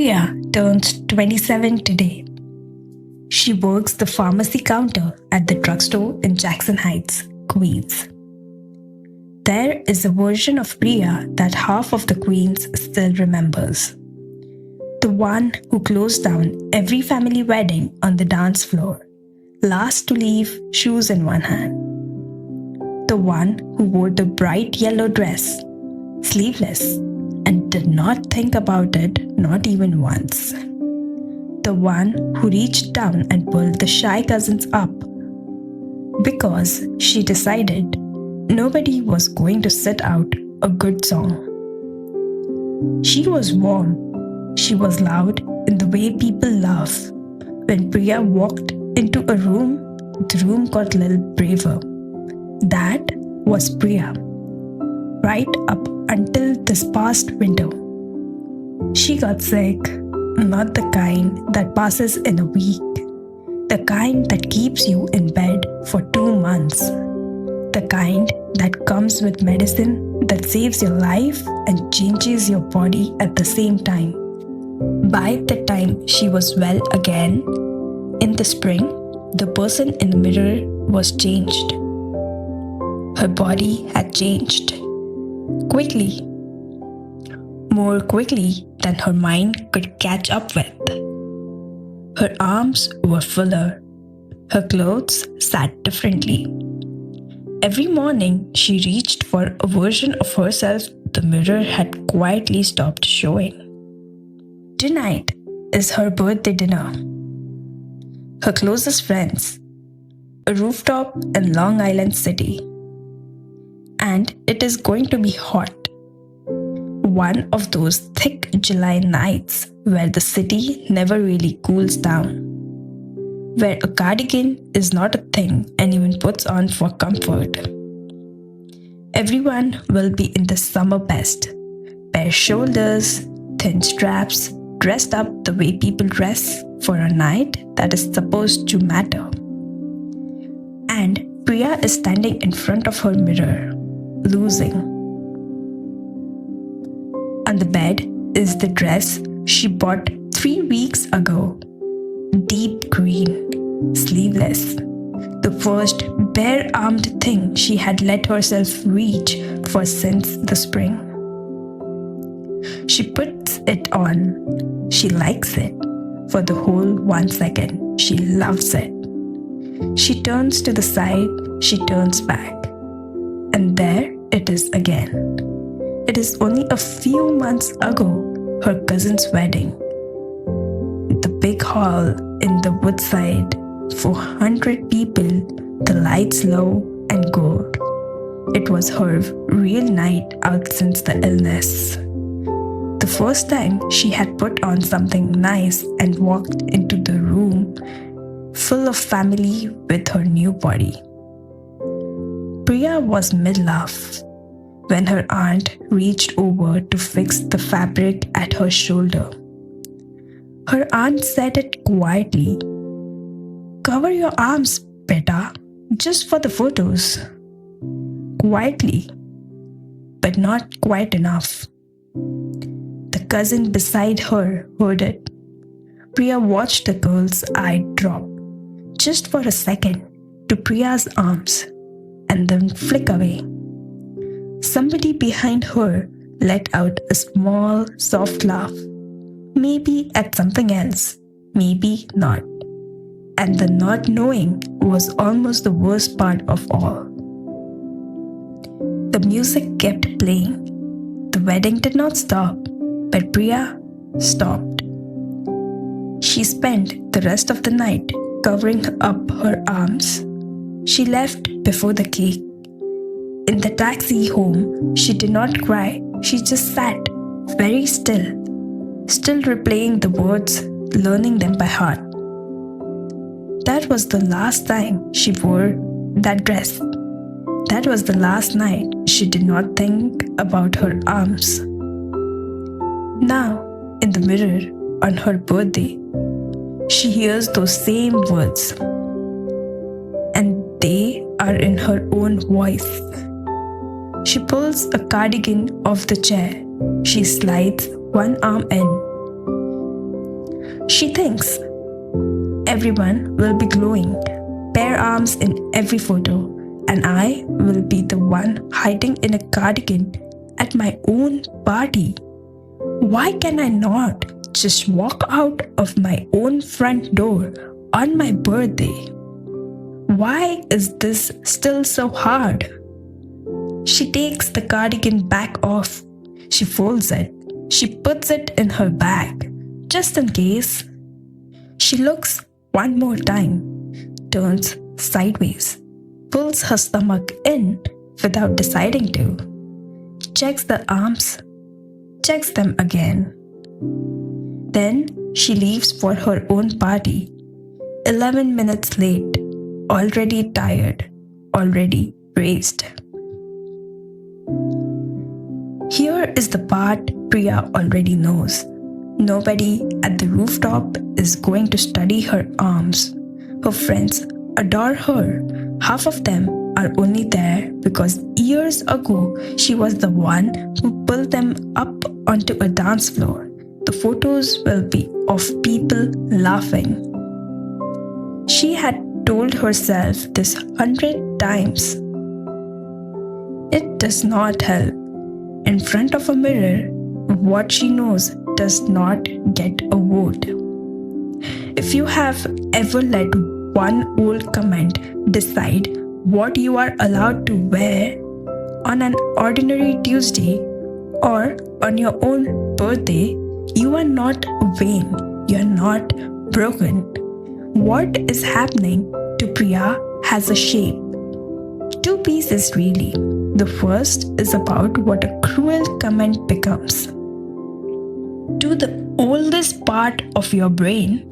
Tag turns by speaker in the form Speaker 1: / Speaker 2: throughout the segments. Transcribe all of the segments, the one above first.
Speaker 1: Priya turns 27 today. She works the pharmacy counter at the drugstore in Jackson Heights, Queens. There is a version of Priya that half of the Queens still remembers. The one who closed down every family wedding on the dance floor, last to leave shoes in one hand. The one who wore the bright yellow dress, sleeveless, and did not think about it, not even once. The one who reached down and pulled the shy cousins up because she decided nobody was going to sit out a good song. She was warm. She was loud in the way people laugh. When Priya walked into a room, the room got a little braver. That was Priya. Right up until this past winter. She got sick, not the kind that passes in a week, the kind that keeps you in bed for 2 months, the kind that comes with medicine that saves your life and changes your body at the same time. By the time she was well again, in the spring, the person in the mirror was changed. Her body had changed. Quickly. More quickly than her mind could catch up with. Her arms were fuller. Her clothes sat differently. Every morning she reached for a version of herself the mirror had quietly stopped showing. Tonight is her birthday dinner. Her closest friends, a rooftop in Long Island City. And it is going to be hot. One of those thick July nights where the city never really cools down. Where a cardigan is not a thing anyone puts on for comfort. Everyone will be in the summer best. Bare shoulders, thin straps, dressed up the way people dress for a night that is supposed to matter. And Priya is standing in front of her mirror. Losing. On the bed is the dress she bought 3 weeks ago. Deep green, sleeveless. The first bare-armed thing she had let herself reach for since the spring. She puts it on. She likes it. For the whole 1 second, she loves it. She turns to the side, she turns back. And there it is again. It is only a few months ago, her cousin's wedding. The big hall in the woodside, 400 people, the lights low and gold. It was her real night out since the illness. The first time she had put on something nice and walked into the room full of family with her new body. Priya was mid-laugh when her aunt reached over to fix the fabric at her shoulder. Her aunt said it quietly. "Cover your arms, beta, just for the photos." Quietly, but not quite enough. The cousin beside her heard it. Priya watched the girl's eye drop, just for a second, to Priya's arms. And then flick away. Somebody behind her let out a small, soft laugh. Maybe at something else, maybe not. And the not knowing was almost the worst part of all. The music kept playing. The wedding did not stop, but Priya stopped. She spent the rest of the night covering up her arms. She left before the cake. In the taxi home, she did not cry. She just sat, very still replaying the words, learning them by heart. That was the last time she wore that dress. That was the last night she did not think about her arms. Now, in the mirror, on her birthday, she hears those same words. And they are in her own voice. She pulls a cardigan off the chair. She slides one arm in. She thinks everyone will be glowing, bare arms in every photo, and I will be the one hiding in a cardigan at my own party. Why can I not just walk out of my own front door on my birthday? Why is this still so hard? She takes the cardigan back off. She folds it. She puts it in her bag, just in case. She looks one more time, turns sideways, pulls her stomach in without deciding to, checks the arms, checks them again. Then she leaves for her own party, 11 minutes late, already tired, already raised. Here is the part Priya already knows. Nobody at the rooftop is going to study her arms. Her friends adore her. Half of them are only there because years ago she was the one who pulled them up onto a dance floor. The photos will be of people laughing. She had told herself this 100 times. It does not help. In front of a mirror, what she knows does not get a vote. If you have ever let one old comment decide what you are allowed to wear on an ordinary Tuesday or on your own birthday, you are not vain, you are not broken. What is happening to Priya has a shape. Two pieces really. The first is about what a cruel comment becomes. To the oldest part of your brain,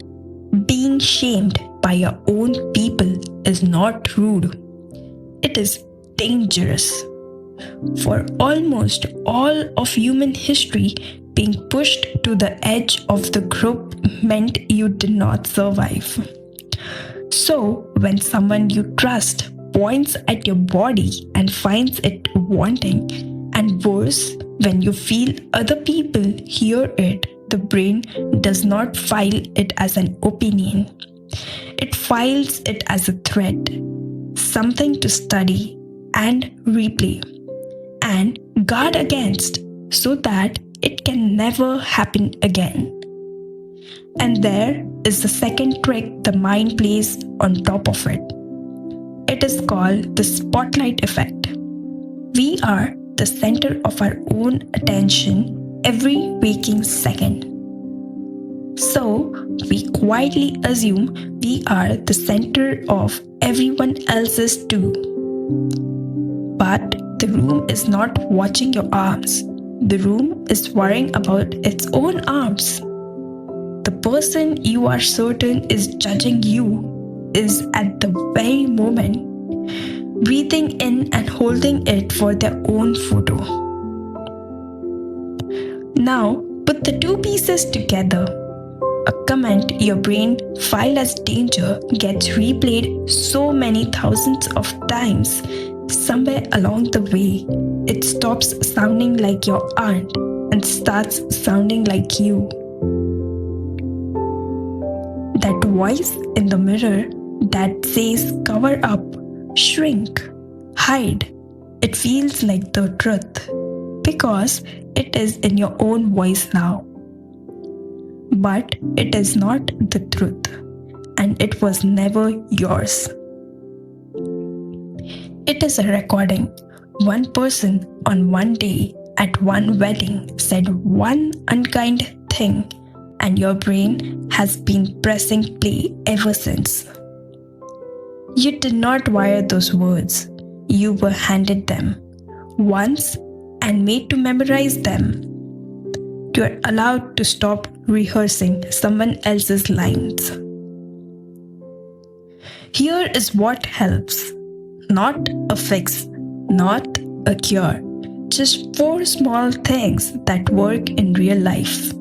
Speaker 1: being shamed by your own people is not rude. It is dangerous. For almost all of human history, being pushed to the edge of the group meant you did not survive. So, when someone you trust points at your body and finds it wanting, and worse, when you feel other people hear it, the brain does not file it as an opinion. It files it as a threat, something to study and replay and guard against so that it can never happen again. And there is the second trick the mind plays on top of it. It is called the spotlight effect. We are the center of our own attention every waking second. So, we quietly assume we are the center of everyone else's too. But the room is not watching your arms. The room is worrying about its own arms. The person you are certain is judging you is at the very moment breathing in and holding it for their own photo. Now, put the two pieces together. A comment your brain filed as danger gets replayed so many thousands of times. Somewhere along the way, it stops sounding like your aunt and starts sounding like you. That voice in the mirror that says cover up, shrink, hide, it feels like the truth because it is in your own voice now. But it is not the truth, and it was never yours. It is a recording. One person on one day at one wedding said one unkind thing, and your brain has been pressing play ever since. You did not wire those words. You were handed them once and made to memorize them. You are allowed to stop rehearsing someone else's lines. Here is what helps. Not a fix, not a cure. Just 4 small things that work in real life.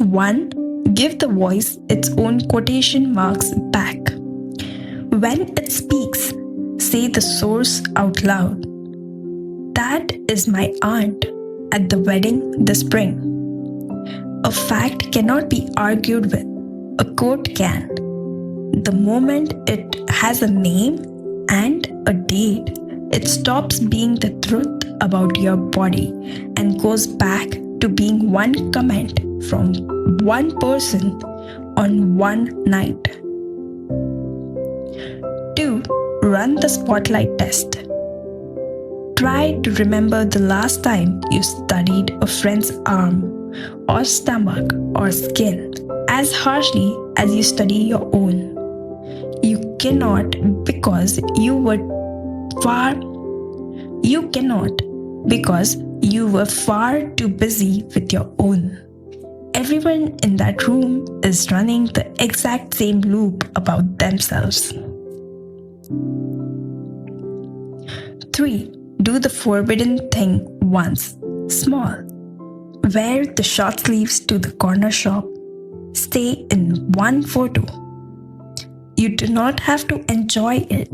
Speaker 1: 1. Give the voice its own quotation marks back. When it speaks, say the source out loud. That is my aunt at the wedding this spring. A fact cannot be argued with, a quote can. The moment it has a name and a date, it stops being the truth about your body and goes back to being one comment from one person on one night. 2. Run the spotlight test. Try to remember the last time you studied a friend's arm or stomach or skin as harshly as you study your own. You cannot because you were far too busy with your own. Everyone in that room is running the exact same loop about themselves. 3. Do the forbidden thing once, small. Wear the short sleeves to the corner shop. Stay in one photo. You do not have to enjoy it.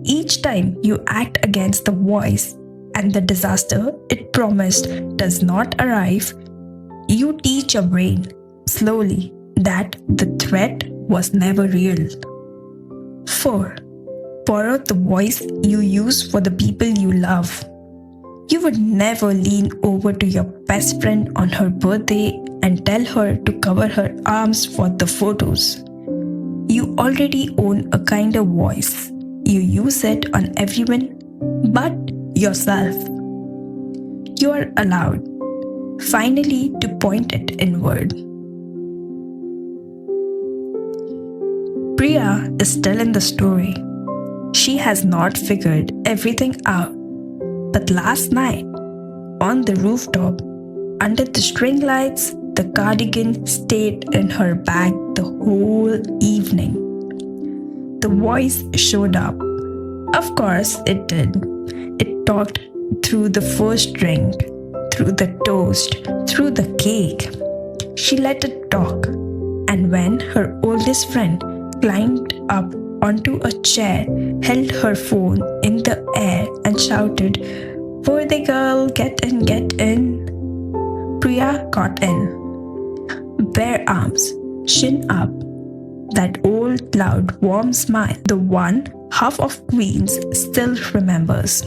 Speaker 1: Each time you act against the voice and the disaster it promised does not arrive, you teach your brain slowly that the threat was never real. 4. Borrow the voice you use for the people you love. You would never lean over to your best friend on her birthday and tell her to cover her arms for the photos. You already own a kind of voice. You use it on everyone but yourself. You are allowed, finally, to point it inward. Priya is still in the story. She has not figured everything out. But last night, on the rooftop, under the string lights, the cardigan stayed in her bag the whole evening. The voice showed up. Of course it did. It talked through the first drink, through the toast, through the cake. She let it talk. And when her oldest friend climbed up onto a chair, held her phone in the air and shouted, "Birthday girl, get in, get in." Priya got in. Bare arms, chin up, that old, loud, warm smile, the one half of Queens still remembers.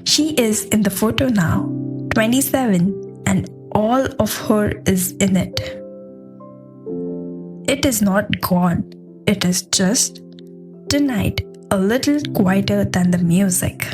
Speaker 1: She is in the photo now, 27, and all of her is in it. It is not gone, it is just, tonight, a little quieter than the music.